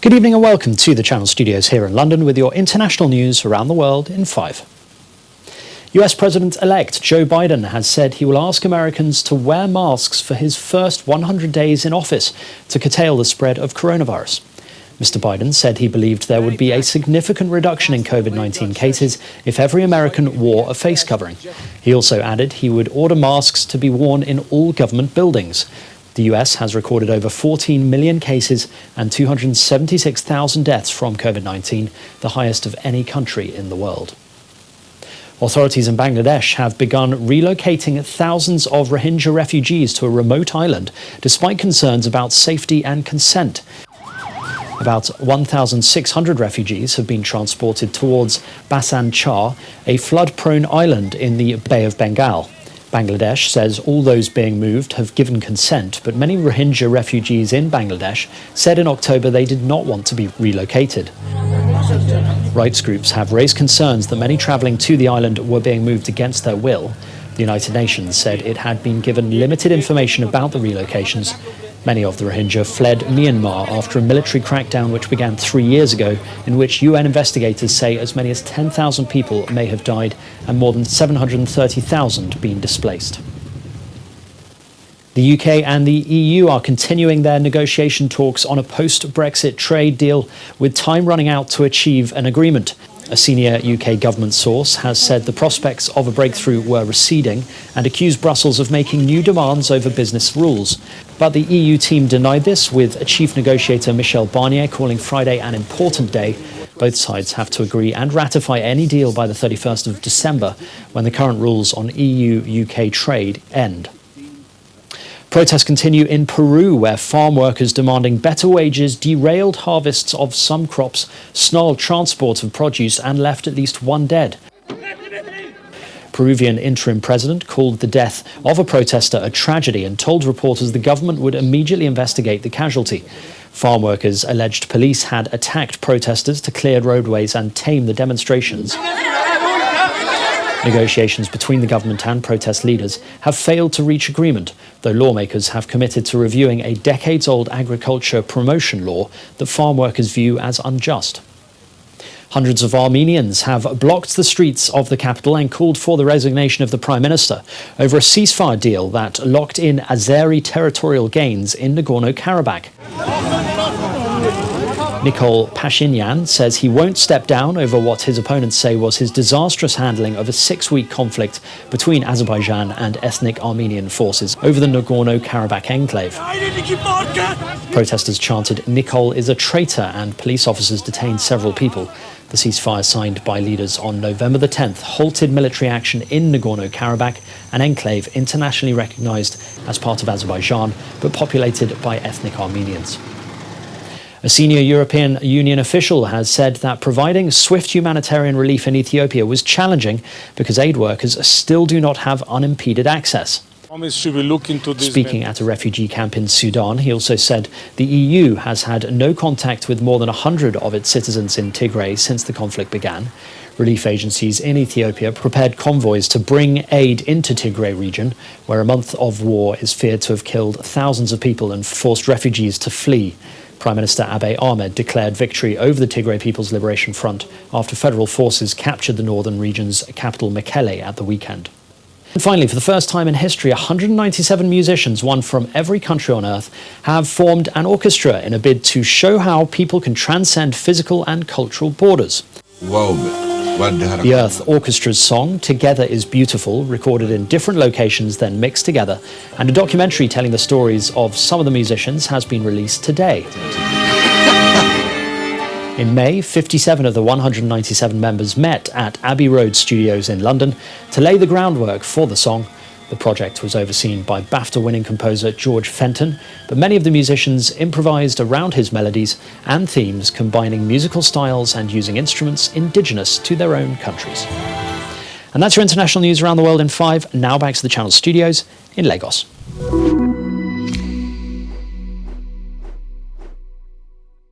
Good evening and welcome to the Channel Studios here in London with your international news around the world in 5. US President-elect Joe Biden has said he will ask Americans to wear masks for his first 100 days in office to curtail the spread of coronavirus. Mr. Biden said he believed there would be a significant reduction in COVID-19 cases if every American wore a face covering. He also added he would order masks to be worn in all government buildings. The US has recorded over 14 million cases and 276,000 deaths from COVID-19, the highest of any country in the world. Authorities in Bangladesh have begun relocating thousands of Rohingya refugees to a remote island, despite concerns about safety and consent. About 1,600 refugees have been transported towards Basan Char, a flood-prone island in the Bay of Bengal. Bangladesh says all those being moved have given consent, but many Rohingya refugees in Bangladesh said in October they did not want to be relocated. Rights groups have raised concerns that many travelling to the island were being moved against their will. The United Nations said it had been given limited information about the relocations. Many of the Rohingya fled Myanmar after a military crackdown which began 3 years ago, in which UN investigators say as many as 10,000 people may have died and more than 730,000 been displaced. The UK and the EU are continuing their negotiation talks on a post-Brexit trade deal, with time running out to achieve an agreement. A senior UK government source has said the prospects of a breakthrough were receding and accused Brussels of making new demands over business rules. But the EU team denied this, with Chief Negotiator Michel Barnier calling Friday an important day. Both sides have to agree and ratify any deal by the 31st of December, when the current rules on EU-UK trade end. Protests continue in Peru, where farm workers demanding better wages derailed harvests of some crops, snarled transport of produce and left at least one dead. Peruvian interim president called the death of a protester a tragedy and told reporters the government would immediately investigate the casualty. Farm workers alleged police had attacked protesters to clear roadways and tame the demonstrations. Negotiations between the government and protest leaders have failed to reach agreement, though lawmakers have committed to reviewing a decades-old agriculture promotion law that farm workers view as unjust. Hundreds of Armenians have blocked the streets of the capital and called for the resignation of the Prime Minister over a ceasefire deal that locked in Azeri territorial gains in Nagorno-Karabakh. Nikol Pashinyan says he won't step down over what his opponents say was his disastrous handling of a 6-week conflict between Azerbaijan and ethnic Armenian forces over the Nagorno-Karabakh enclave. Protesters chanted "Nikol is a traitor" and police officers detained several people. The ceasefire signed by leaders on November the 10th halted military action in Nagorno-Karabakh, an enclave internationally recognized as part of Azerbaijan but populated by ethnic Armenians. A senior European Union official has said that providing swift humanitarian relief in Ethiopia was challenging because aid workers still do not have unimpeded access. Speaking at a refugee camp in Sudan, he also said the EU has had no contact with more than 100 of its citizens in Tigray since the conflict began. Relief agencies in Ethiopia prepared convoys to bring aid into Tigray region, where a month of war is feared to have killed thousands of people and forced refugees to flee. Prime Minister Abiy Ahmed declared victory over the Tigray People's Liberation Front after federal forces captured the northern region's capital Mekelle at the weekend. And finally, for the first time in history, 197 musicians, one from every country on earth, have formed an orchestra in a bid to show how people can transcend physical and cultural borders. The Earth Orchestra's song, Together is Beautiful, recorded in different locations then mixed together, and a documentary telling the stories of some of the musicians has been released today. In May, 57 of the 197 members met at Abbey Road Studios in London to lay the groundwork for the song. The project was overseen by BAFTA-winning composer George Fenton, but many of the musicians improvised around his melodies and themes, combining musical styles and using instruments indigenous to their own countries. And that's your international news around the world in 5. Now back to the Channel Studios in Lagos.